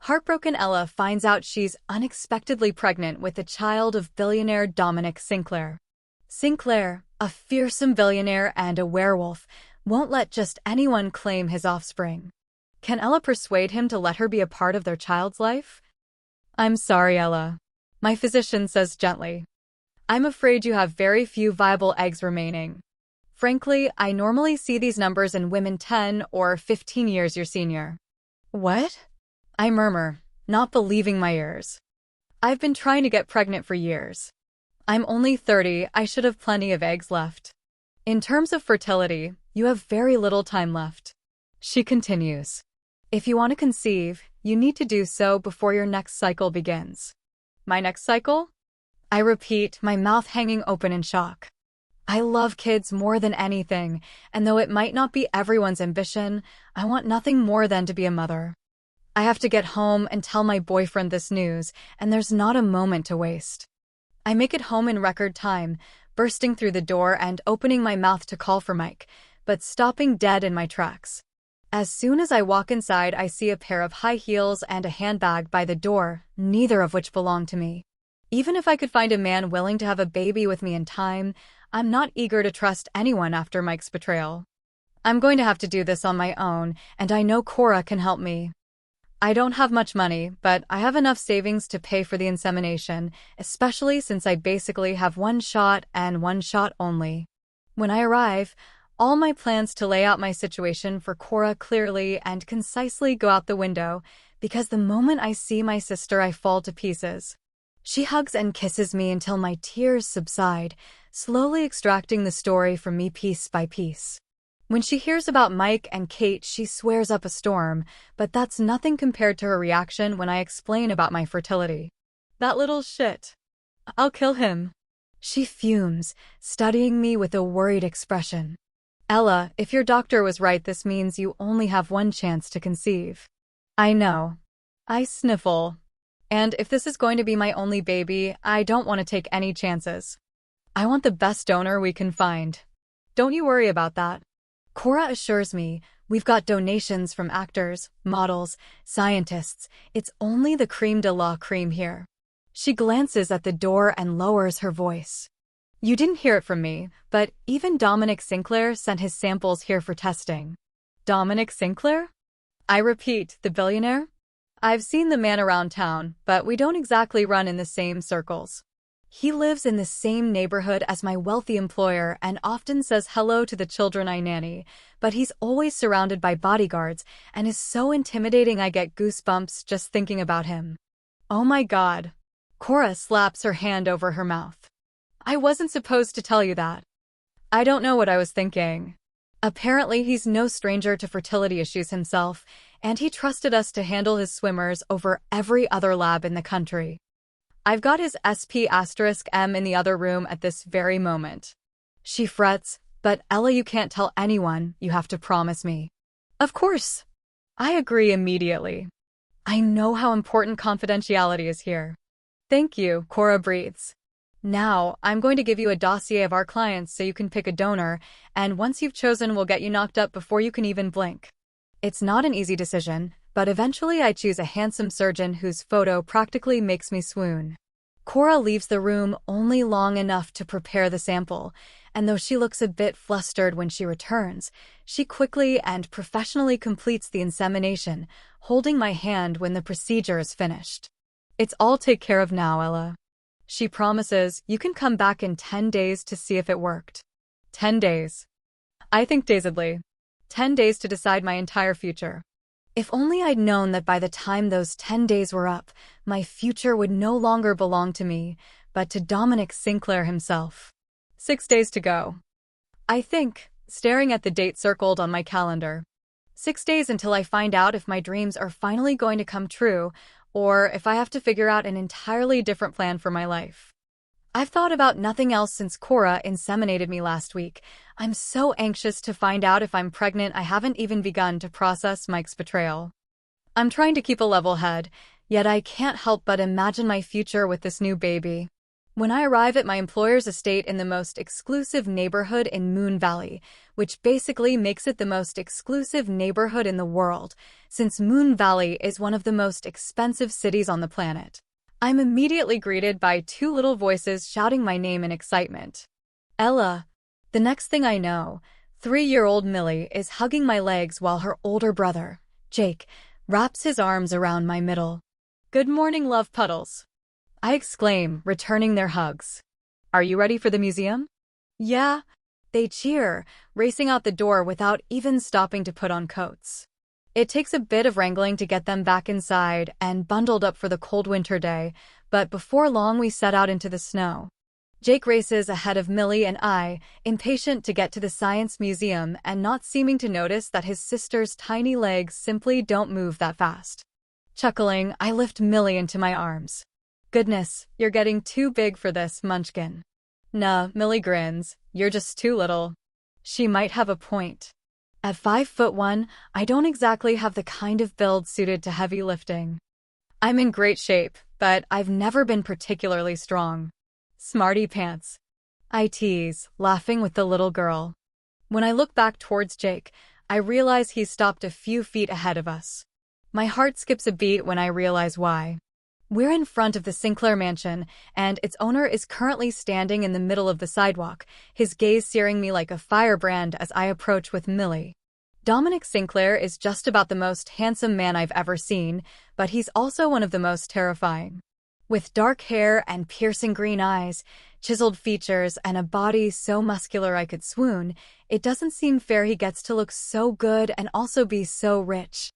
Heartbroken Ella finds out she's unexpectedly pregnant with the child of billionaire Dominic Sinclair. Sinclair, a fearsome billionaire and a werewolf, won't let just anyone claim his offspring. Can Ella persuade him to let her be a part of their child's life? "I'm sorry, Ella," my physician says gently. "I'm afraid you have very few viable eggs remaining. Frankly, I normally see these numbers in women 10 or 15 years your senior." "What?" I murmur, not believing my ears. "I've been trying to get pregnant for years. I'm only 30, I should have plenty of eggs left. In terms of fertility, you have very little time left." She continues. "If you want to conceive, you need to do so before your next cycle begins." "My next cycle?" I repeat, my mouth hanging open in shock. I love kids more than anything, and though it might not be everyone's ambition, I want nothing more than to be a mother. I have to get home and tell my boyfriend this news, and there's not a moment to waste. I make it home in record time, bursting through the door and opening my mouth to call for Mike, but stopping dead in my tracks. As soon as I walk inside, I see a pair of high heels and a handbag by the door, neither of which belong to me. Even if I could find a man willing to have a baby with me in time, I'm not eager to trust anyone after Mike's betrayal. I'm going to have to do this on my own, and I know Cora can help me. I don't have much money, but I have enough savings to pay for the insemination, especially since I basically have one shot and one shot only. When I arrive, all my plans to lay out my situation for Cora clearly and concisely go out the window, because the moment I see my sister, I fall to pieces. She hugs and kisses me until my tears subside, slowly extracting the story from me piece by piece. When she hears about Mike and Kate, she swears up a storm, but that's nothing compared to her reaction when I explain about my fertility. "That little shit. I'll kill him." She fumes, studying me with a worried expression. "Ella, if your doctor was right, this means you only have one chance to conceive." "I know." I sniffle. "And if this is going to be my only baby, I don't want to take any chances. I want the best donor we can find." "Don't you worry about that." Cora assures me, "We've got donations from actors, models, scientists. It's only the creme de la creme here." She glances at the door and lowers her voice. "You didn't hear it from me, but even Dominic Sinclair sent his samples here for testing." "Dominic Sinclair?" I repeat, "The billionaire?" "I've seen the man around town, but we don't exactly run in the same circles. He lives in the same neighborhood as my wealthy employer and often says hello to the children I nanny, but he's always surrounded by bodyguards and is so intimidating I get goosebumps just thinking about him." "Oh my God." Cora slaps her hand over her mouth. "I wasn't supposed to tell you that." I don't know what I was thinking. Apparently he's no stranger to fertility issues himself, and he trusted us to handle his swimmers over every other lab in the country. I've got his SP*M in the other room at this very moment. She frets, "But Ella, you can't tell anyone, you have to promise me." "Of course." I agree immediately. I know how important confidentiality is here. "Thank you," Cora breathes. "Now, I'm going to give you a dossier of our clients so you can pick a donor, and once you've chosen, we'll get you knocked up before you can even blink." It's not an easy decision, but eventually I choose a handsome surgeon whose photo practically makes me swoon. Cora leaves the room only long enough to prepare the sample, and though she looks a bit flustered when she returns, she quickly and professionally completes the insemination, holding my hand when the procedure is finished. "It's all taken care of now, Ella." She promises, "You can come back in 10 days to see if it worked." 10 days. I think dazedly. 10 days to decide my entire future. If only I'd known that by the time those 10 days were up, my future would no longer belong to me, but to Dominic Sinclair himself. 6 days to go. I think, staring at the date circled on my calendar. 6 days until I find out if my dreams are finally going to come true, or if I have to figure out an entirely different plan for my life. I've thought about nothing else since Cora inseminated me last week. I'm so anxious to find out if I'm pregnant I haven't even begun to process Mike's betrayal. I'm trying to keep a level head, yet I can't help but imagine my future with this new baby. When I arrive at my employer's estate in the most exclusive neighborhood in Moon Valley, which basically makes it the most exclusive neighborhood in the world, since Moon Valley is one of the most expensive cities on the planet, I'm immediately greeted by two little voices shouting my name in excitement. Ella. The next thing I know, 3-year-old Millie is hugging my legs while her older brother, Jake, wraps his arms around my middle. Good morning, love puddles, I exclaim, returning their hugs. Are you ready for the museum? Yeah, they cheer, racing out the door without even stopping to put on coats. It takes a bit of wrangling to get them back inside and bundled up for the cold winter day, but before long we set out into the snow. Jake races ahead of Millie and I, impatient to get to the science museum and not seeming to notice that his sister's tiny legs simply don't move that fast. Chuckling, I lift Millie into my arms. Goodness, you're getting too big for this, Munchkin. Nah, Millie grins, you're just too little. She might have a point. At 5'1", I don't exactly have the kind of build suited to heavy lifting. I'm in great shape, but I've never been particularly strong. Smarty pants, I tease, laughing with the little girl. When I look back towards Jake, I realize he's stopped a few feet ahead of us. My heart skips a beat when I realize why. We're in front of the Sinclair mansion, and its owner is currently standing in the middle of the sidewalk, his gaze searing me like a firebrand as I approach with Millie. Dominic Sinclair is just about the most handsome man I've ever seen, but he's also one of the most terrifying. With dark hair and piercing green eyes, chiseled features, and a body so muscular I could swoon, it doesn't seem fair he gets to look so good and also be so rich.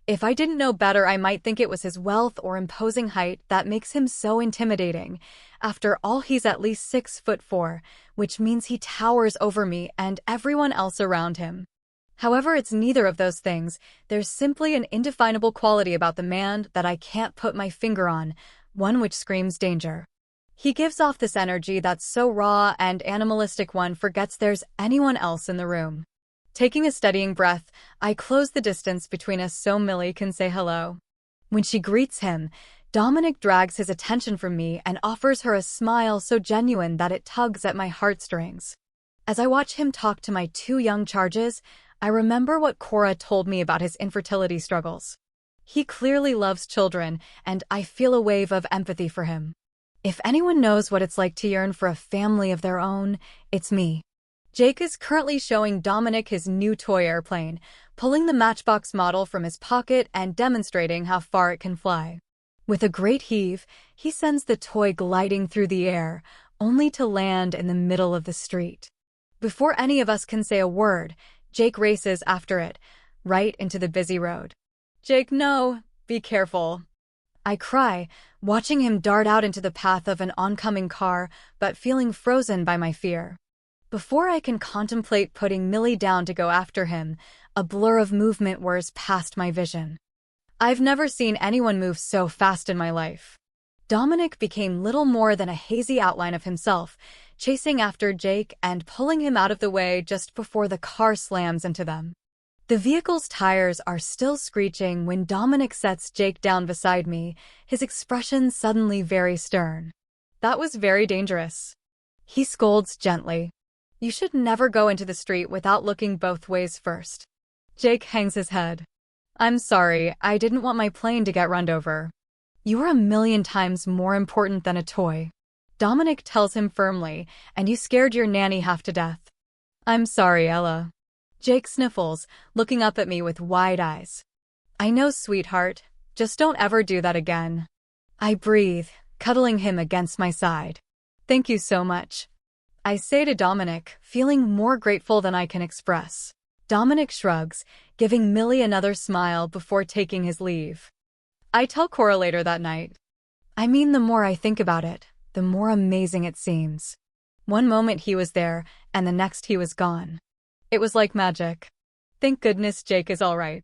If I didn't know better, I might think it was his wealth or imposing height that makes him so intimidating. After all, he's at least 6'4", which means he towers over me and everyone else around him. However, it's neither of those things. There's simply an indefinable quality about the man that I can't put my finger on, one which screams danger. He gives off this energy that's so raw and animalistic one forgets there's anyone else in the room. Taking a steadying breath, I close the distance between us so Millie can say hello. When she greets him, Dominic drags his attention from me and offers her a smile so genuine that it tugs at my heartstrings. As I watch him talk to my two young charges, I remember what Cora told me about his infertility struggles. He clearly loves children, and I feel a wave of empathy for him. If anyone knows what it's like to yearn for a family of their own, it's me. Jake is currently showing Dominic his new toy airplane, pulling the Matchbox model from his pocket and demonstrating how far it can fly. With a great heave, he sends the toy gliding through the air, only to land in the middle of the street. Before any of us can say a word, Jake races after it, right into the busy road. Jake, no, be careful, I cry, watching him dart out into the path of an oncoming car, but feeling frozen by my fear. Before I can contemplate putting Millie down to go after him, a blur of movement whirs past my vision. I've never seen anyone move so fast in my life. Dominic became little more than a hazy outline of himself, chasing after Jake and pulling him out of the way just before the car slams into them. The vehicle's tires are still screeching when Dominic sets Jake down beside me, his expression suddenly very stern. That was very dangerous. He scolds gently. You should never go into the street without looking both ways first. Jake hangs his head. I'm sorry, I didn't want my plane to get run over. You are 1,000,000 times more important than a toy, Dominic tells him firmly, and you scared your nanny half to death. I'm sorry, Ella. Jake sniffles, looking up at me with wide eyes. I know, sweetheart, just don't ever do that again. I breathe, cuddling him against my side. Thank you so much, I say to Dominic, feeling more grateful than I can express. Dominic shrugs, giving Millie another smile before taking his leave. I tell Cora later that night. I mean, the more I think about it, the more amazing it seems. One moment he was there, and the next he was gone. It was like magic. Thank goodness Jake is all right,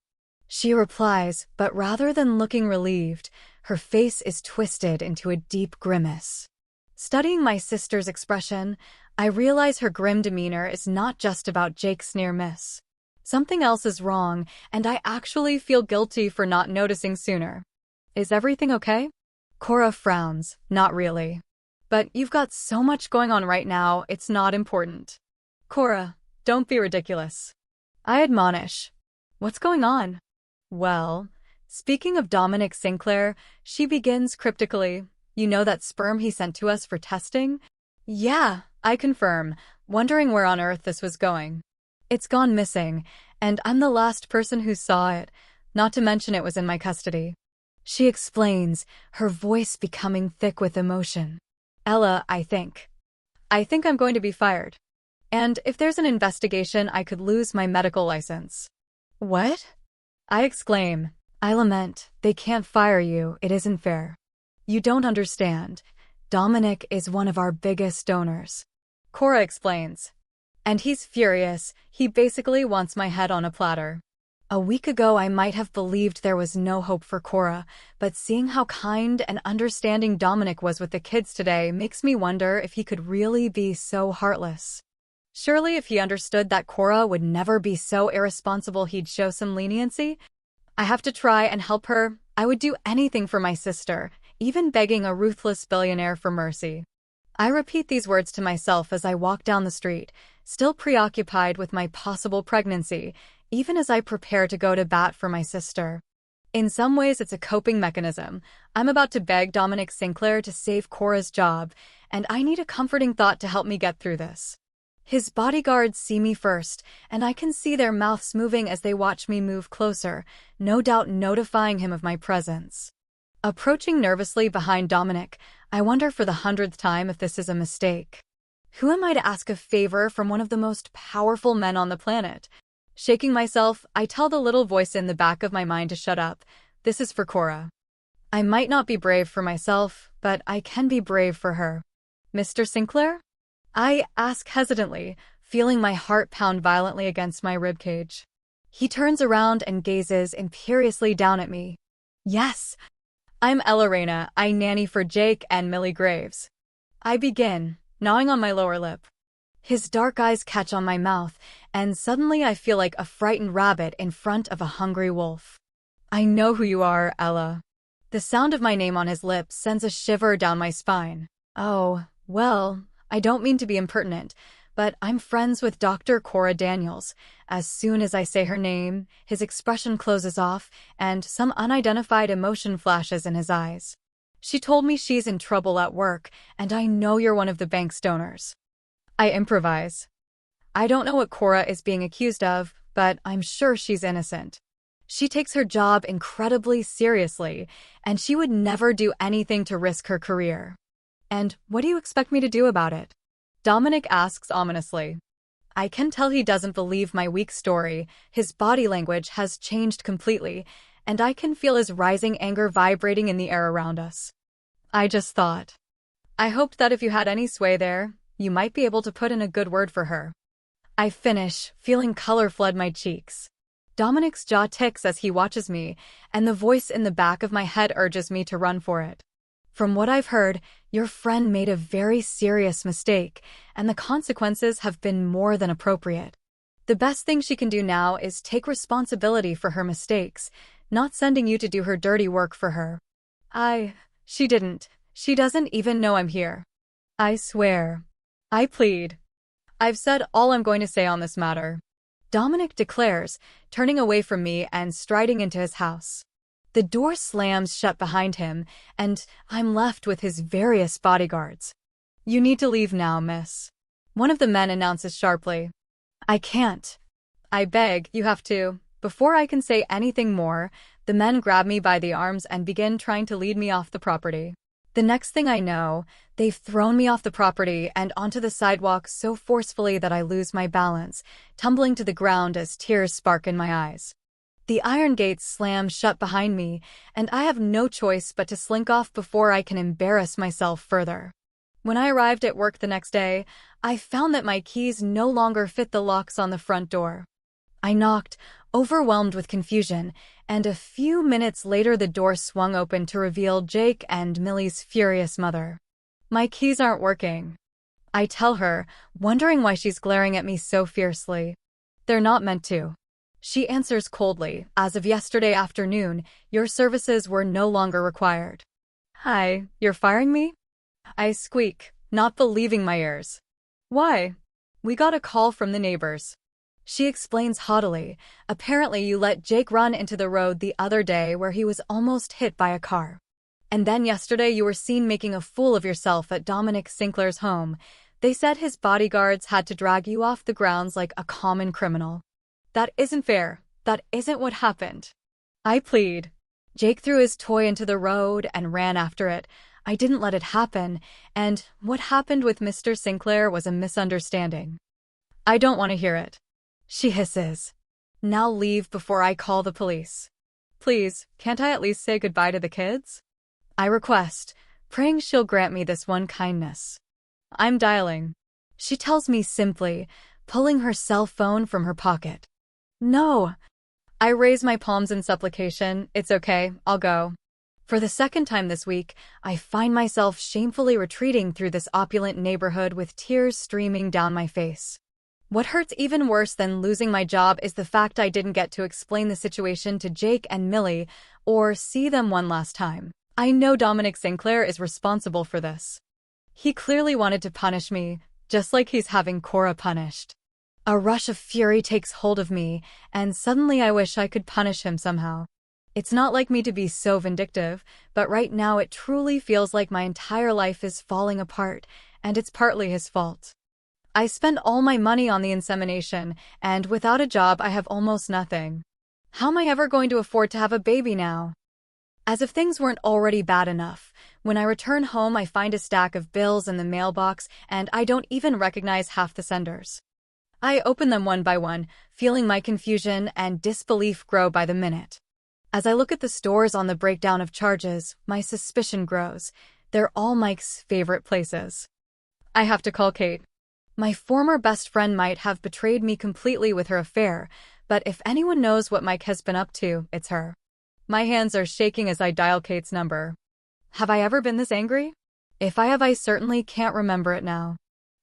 she replies, but rather than looking relieved, her face is twisted into a deep grimace. Studying my sister's expression, I realize her grim demeanor is not just about Jake's near miss. Something else is wrong, and I actually feel guilty for not noticing sooner. Is everything okay? Cora frowns, not really. But you've got so much going on right now, it's not important. Cora, don't be ridiculous. I admonish. What's going on? Well, speaking of Dominic Sinclair, she begins cryptically. You know that sperm he sent to us for testing? Yeah, I confirm, wondering where on earth this was going. It's gone missing, and I'm the last person who saw it, not to mention it was in my custody. She explains, her voice becoming thick with emotion. Ella, I think I'm going to be fired. And if there's an investigation, I could lose my medical license. What? I exclaim. I lament, they can't fire you, it isn't fair. You don't understand. Dominic is one of our biggest donors. Cora explains. And he's furious, he basically wants my head on a platter. A week ago I might have believed there was no hope for Cora, but seeing how kind and understanding Dominic was with the kids today makes me wonder if he could really be so heartless. Surely if he understood that Cora would never be so irresponsible he'd show some leniency? I have to try and help her. I would do anything for my sister, even begging a ruthless billionaire for mercy. I repeat these words to myself as I walk down the street, still preoccupied with my possible pregnancy, even as I prepare to go to bat for my sister. In some ways, it's a coping mechanism. I'm about to beg Dominic Sinclair to save Cora's job, and I need a comforting thought to help me get through this. His bodyguards see me first, and I can see their mouths moving as they watch me move closer, no doubt notifying him of my presence. Approaching nervously behind Dominic, I wonder for the 100th time if this is a mistake. Who am I to ask a favor from one of the most powerful men on the planet? Shaking myself, I tell the little voice in the back of my mind to shut up. This is for Cora. I might not be brave for myself, but I can be brave for her. Mr. Sinclair? I ask hesitantly, feeling my heart pound violently against my ribcage. He turns around and gazes imperiously down at me. Yes, I'm Ella Reyna. I nanny for Jake and Millie Graves. I begin, gnawing on my lower lip. His dark eyes catch on my mouth, and suddenly I feel like a frightened rabbit in front of a hungry wolf. I know who you are, Ella. The sound of my name on his lips sends a shiver down my spine. Oh, well, I don't mean to be impertinent, but I'm friends with Dr. Cora Daniels. As soon as I say her name, his expression closes off, and some unidentified emotion flashes in his eyes. She told me she's in trouble at work, and I know you're one of the bank's donors. I improvise. I don't know what Cora is being accused of, but I'm sure she's innocent. She takes her job incredibly seriously, and she would never do anything to risk her career. And what do you expect me to do about it? Dominic asks ominously. I can tell he doesn't believe my weak story. His body language has changed completely, and I can feel his rising anger vibrating in the air around us. I just thought. I hoped that if you had any sway there, you might be able to put in a good word for her. I finish, feeling color flood my cheeks. Dominic's jaw ticks as he watches me, and the voice in the back of my head urges me to run for it. From what I've heard, your friend made a very serious mistake, and the consequences have been more than appropriate. The best thing she can do now is take responsibility for her mistakes, not sending you to do her dirty work for her. She didn't. She doesn't even know I'm here. I swear. I plead. I've said all I'm going to say on this matter. Dominic declares, turning away from me and striding into his house. The door slams shut behind him, and I'm left with his various bodyguards. You need to leave now, miss. One of the men announces sharply. I can't. I beg, you have to. Before I can say anything more, the men grab me by the arms and begin trying to lead me off the property. The next thing I know, they've thrown me off the property and onto the sidewalk so forcefully that I lose my balance, tumbling to the ground as tears spark in my eyes. The iron gates slam shut behind me, and I have no choice but to slink off before I can embarrass myself further. When I arrived at work the next day, I found that my keys no longer fit the locks on the front door. I knocked, overwhelmed with confusion, and a few minutes later the door swung open to reveal Jake and Millie's furious mother. My keys aren't working. I tell her, wondering why she's glaring at me so fiercely. They're not meant to. She answers coldly, as of yesterday afternoon, your services were no longer required. Hi, you're firing me? I squeak, not believing my ears. Why? We got a call from the neighbors. She explains haughtily. Apparently you let Jake run into the road the other day where he was almost hit by a car. And then yesterday you were seen making a fool of yourself at Dominic Sinclair's home. They said his bodyguards had to drag you off the grounds like a common criminal. That isn't fair. That isn't what happened. I plead. Jake threw his toy into the road and ran after it. I didn't let it happen, and what happened with Mr. Sinclair was a misunderstanding. I don't want to hear it. She hisses. Now leave before I call the police. Please, can't I at least say goodbye to the kids? I request, praying she'll grant me this one kindness. I'm dialing. She tells me simply, pulling her cell phone from her pocket. No. I raise my palms in supplication. It's okay, I'll go. For the second time this week, I find myself shamefully retreating through this opulent neighborhood with tears streaming down my face. What hurts even worse than losing my job is the fact I didn't get to explain the situation to Jake and Millie, or see them one last time. I know Dominic Sinclair is responsible for this. He clearly wanted to punish me, just like he's having Cora punished. A rush of fury takes hold of me, and suddenly I wish I could punish him somehow. It's not like me to be so vindictive, but right now it truly feels like my entire life is falling apart, and it's partly his fault. I spend all my money on the insemination, and without a job I have almost nothing. How am I ever going to afford to have a baby now? As if things weren't already bad enough, when I return home I find a stack of bills in the mailbox, and I don't even recognize half the senders. I open them one by one, feeling my confusion and disbelief grow by the minute. As I look at the stores on the breakdown of charges, my suspicion grows. They're all Mike's favorite places. I have to call Kate. My former best friend might have betrayed me completely with her affair, but if anyone knows what Mike has been up to, it's her. My hands are shaking as I dial Kate's number. Have I ever been this angry? If I have, I certainly can't remember it now.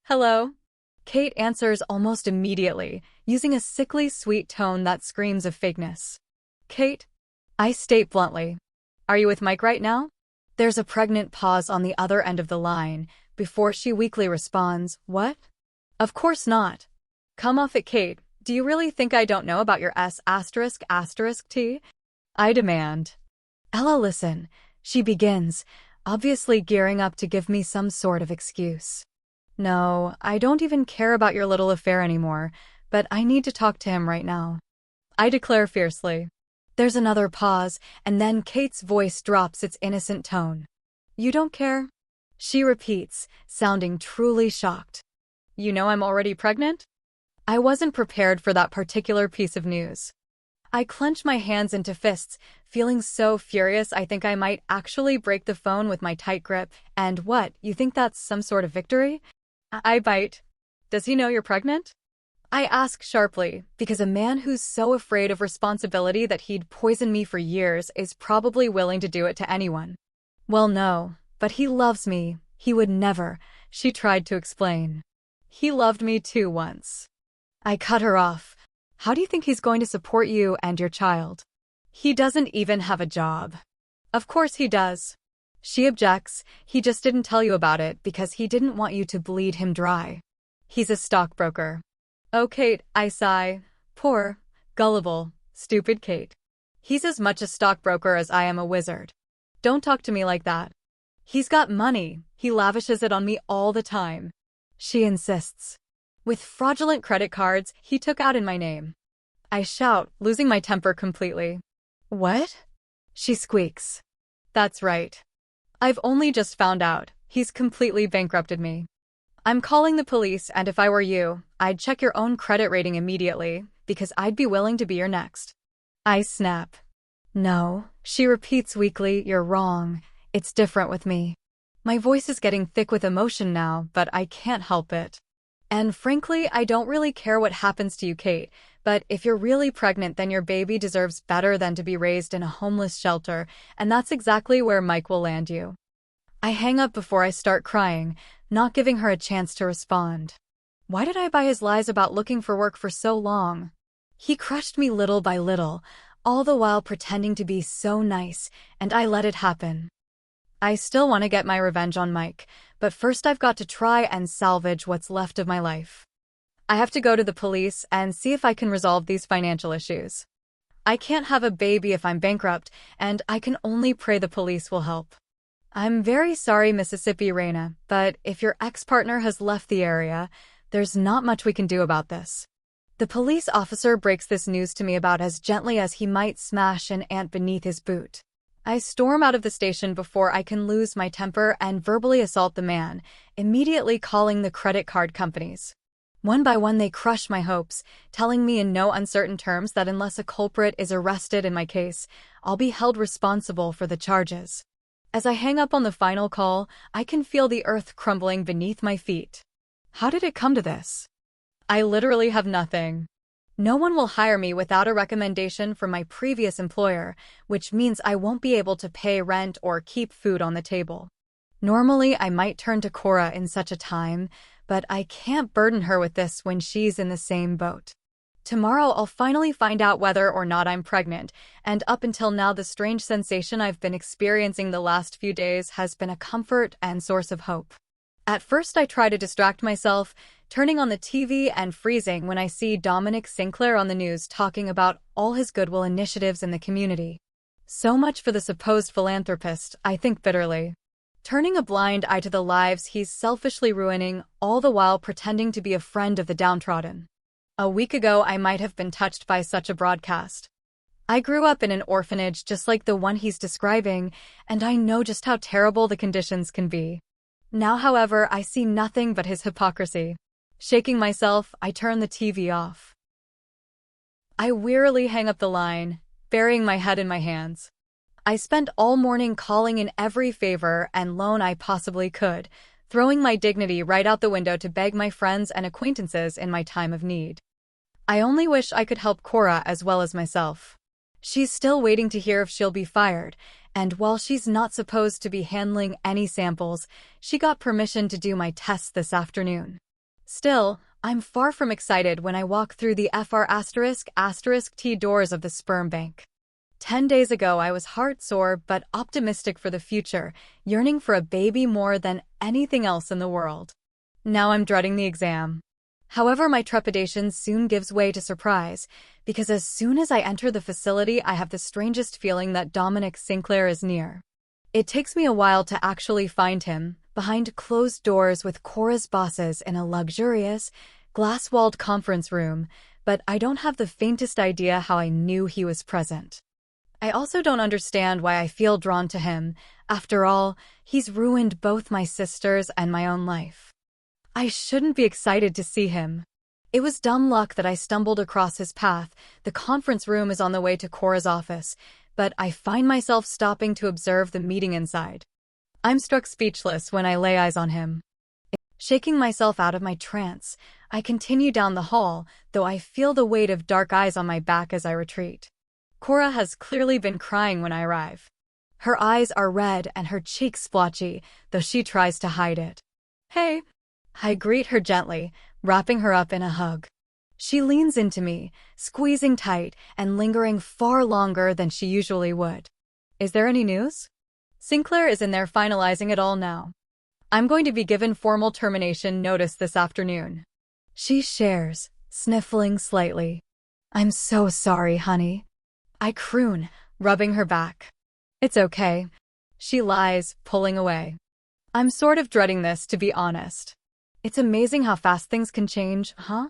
Hello? Kate answers almost immediately, using a sickly sweet tone that screams of fakeness. Kate? I state bluntly. Are you with Mike right now? There's a pregnant pause on the other end of the line, before she weakly responds, What? Of course not. Come off it, Kate. Do you really think I don't know about your S***T? I demand. Ella, listen. She begins, obviously gearing up to give me some sort of excuse. No, I don't even care about your little affair anymore, but I need to talk to him right now. I declare fiercely. There's another pause, and then Kate's voice drops its innocent tone. You don't care? She repeats, sounding truly shocked. You know I'm already pregnant? I wasn't prepared for that particular piece of news. I clench my hands into fists, feeling so furious I think I might actually break the phone with my tight grip. And what, you think that's some sort of victory? I bite. Does he know you're pregnant? I ask sharply, because a man who's so afraid of responsibility that he'd poison me for years is probably willing to do it to anyone. Well, no, but he loves me. He would never, she tried to explain. He loved me too once. I cut her off. How do you think he's going to support you and your child? He doesn't even have a job. Of course he does. She objects. He just didn't tell you about it because he didn't want you to bleed him dry. He's a stockbroker. Oh, Kate, I sigh. Poor, gullible, stupid Kate. He's as much a stockbroker as I am a wizard. Don't talk to me like that. He's got money. He lavishes it on me all the time. She insists. With fraudulent credit cards he took out in my name. I shout, losing my temper completely. What? She squeaks. That's right. I've only just found out. He's completely bankrupted me. I'm calling the police, and if I were you, I'd check your own credit rating immediately, because I'd be willing to be your next. I snap. No, she repeats weakly, you're wrong. It's different with me. My voice is getting thick with emotion now, but I can't help it. And frankly, I don't really care what happens to you, Kate, but if you're really pregnant, then your baby deserves better than to be raised in a homeless shelter, and that's exactly where Mike will land you. I hang up before I start crying, not giving her a chance to respond. Why did I buy his lies about looking for work for so long? He crushed me little by little, all the while pretending to be so nice, and I let it happen. I still want to get my revenge on Mike, but first I've got to try and salvage what's left of my life. I have to go to the police and see if I can resolve these financial issues. I can't have a baby if I'm bankrupt, and I can only pray the police will help. I'm very sorry, Mississippi Reina, but if your ex-partner has left the area, there's not much we can do about this. The police officer breaks this news to me about as gently as he might smash an ant beneath his boot. I storm out of the station before I can lose my temper and verbally assault the man, immediately calling the credit card companies. One by one they crush my hopes, telling me in no uncertain terms that unless a culprit is arrested in my case, I'll be held responsible for the charges. As I hang up on the final call, I can feel the earth crumbling beneath my feet. How did it come to this? I literally have nothing. No one will hire me without a recommendation from my previous employer, which means I won't be able to pay rent or keep food on the table. Normally, I might turn to Cora in such a time, but I can't burden her with this when she's in the same boat. Tomorrow, I'll finally find out whether or not I'm pregnant, and up until now, the strange sensation I've been experiencing the last few days has been a comfort and source of hope. At first, I try to distract myself, turning on the TV and freezing when I see Dominic Sinclair on the news talking about all his goodwill initiatives in the community. So much for the supposed philanthropist, I think bitterly. Turning a blind eye to the lives he's selfishly ruining, all the while pretending to be a friend of the downtrodden. A week ago, I might have been touched by such a broadcast. I grew up in an orphanage just like the one he's describing, and I know just how terrible the conditions can be. Now, however, I see nothing but his hypocrisy. Shaking myself, I turn the TV off. I wearily hang up the line, burying my head in my hands. I spent all morning calling in every favor and loan I possibly could, throwing my dignity right out the window to beg my friends and acquaintances in my time of need. I only wish I could help Cora as well as myself. She's still waiting to hear if she'll be fired, and while she's not supposed to be handling any samples, she got permission to do my tests this afternoon. Still, I'm far from excited when I walk through the FR***T doors of the sperm bank. 10 days ago, I was heart-sore but optimistic for the future, yearning for a baby more than anything else in the world. Now I'm dreading the exam. However, my trepidation soon gives way to surprise, because as soon as I enter the facility, I have the strangest feeling that Dominic Sinclair is near. It takes me a while to actually find him, behind closed doors with Cora's bosses in a luxurious, glass-walled conference room, but I don't have the faintest idea how I knew he was present. I also don't understand why I feel drawn to him. After all, he's ruined both my sister's and my own life. I shouldn't be excited to see him. It was dumb luck that I stumbled across his path. The conference room is on the way to Cora's office, but I find myself stopping to observe the meeting inside. I'm struck speechless when I lay eyes on him. Shaking myself out of my trance, I continue down the hall, though I feel the weight of dark eyes on my back as I retreat. Cora has clearly been crying when I arrive. Her eyes are red and her cheeks splotchy, though she tries to hide it. "Hey." I greet her gently, wrapping her up in a hug. She leans into me, squeezing tight and lingering far longer than she usually would. "Is there any news?" "Sinclair is in there finalizing it all now. I'm going to be given formal termination notice this afternoon." She shares, sniffling slightly. "I'm so sorry, honey." I croon, rubbing her back. "It's okay." She lies, pulling away. I'm sort of dreading this, to be honest. "It's amazing how fast things can change, huh?"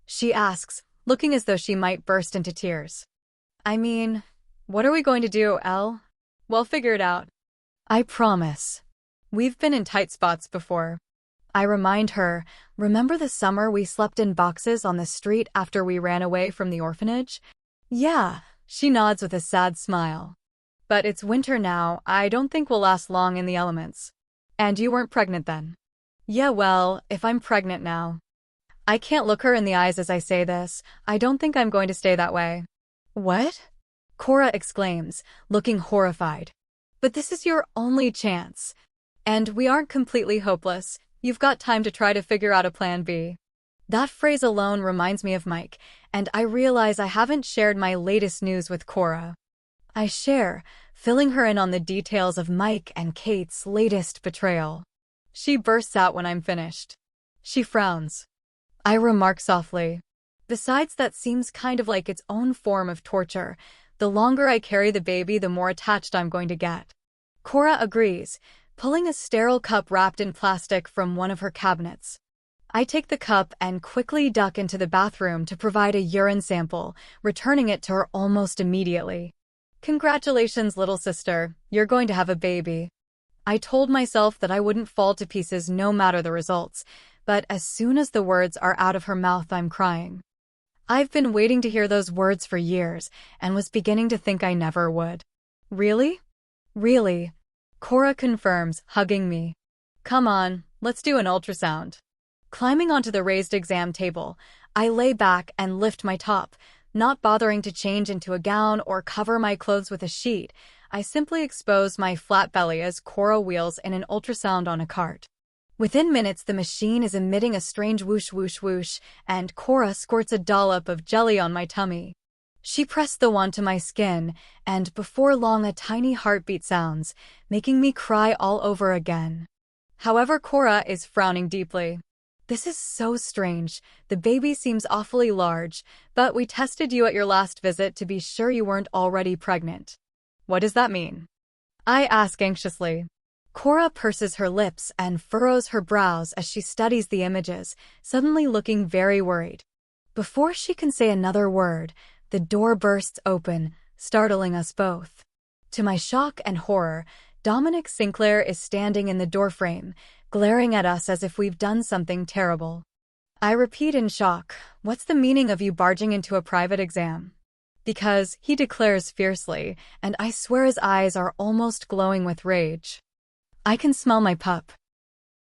she asks, looking as though she might burst into tears. "I mean, what are we going to do, Elle? We'll figure it out." I promise. We've been in tight spots before. I remind her, remember the summer we slept in boxes on the street after we ran away from the orphanage? Yeah, she nods with a sad smile. "But it's winter now, I don't think we'll last long in the elements." "And you weren't pregnant then?" "Yeah, well, if I'm pregnant now." I can't look her in the eyes as I say this. I don't think I'm going to stay that way. "What?" Cora exclaims, looking horrified. "But this is your only chance. And we aren't completely hopeless. You've got time to try to figure out a plan B." That phrase alone reminds me of Mike, and I realize I haven't shared my latest news with Cora. I share, filling her in on the details of Mike and Kate's latest betrayal. She bursts out when I'm finished. She frowns. I remark softly. Besides, that seems kind of like its own form of torture. The longer I carry the baby, the more attached I'm going to get. Cora agrees, pulling a sterile cup wrapped in plastic from one of her cabinets. I take the cup and quickly duck into the bathroom to provide a urine sample, returning it to her almost immediately. Congratulations, little sister, you're going to have a baby. I told myself that I wouldn't fall to pieces no matter the results, but as soon as the words are out of her mouth, I'm crying. I've been waiting to hear those words for years and was beginning to think I never would. Really? Really? Cora confirms, hugging me. Come on, let's do an ultrasound. Climbing onto the raised exam table, I lay back and lift my top, not bothering to change into a gown or cover my clothes with a sheet. I simply expose my flat belly as Cora wheels in an ultrasound on a cart. Within minutes, the machine is emitting a strange whoosh whoosh whoosh, and Cora squirts a dollop of jelly on my tummy. She pressed the wand to my skin, and before long a tiny heartbeat sounds, making me cry all over again. However, Cora is frowning deeply. This is so strange. The baby seems awfully large, but we tested you at your last visit to be sure you weren't already pregnant. What does that mean? I ask anxiously. Cora purses her lips and furrows her brows as she studies the images, suddenly looking very worried. Before she can say another word, the door bursts open, startling us both. To my shock and horror, Dominic Sinclair is standing in the doorframe, glaring at us as if we've done something terrible. I repeat in shock, "What's the meaning of you barging into a private exam?" Because, he declares fiercely, and I swear his eyes are almost glowing with rage. I can smell my pup.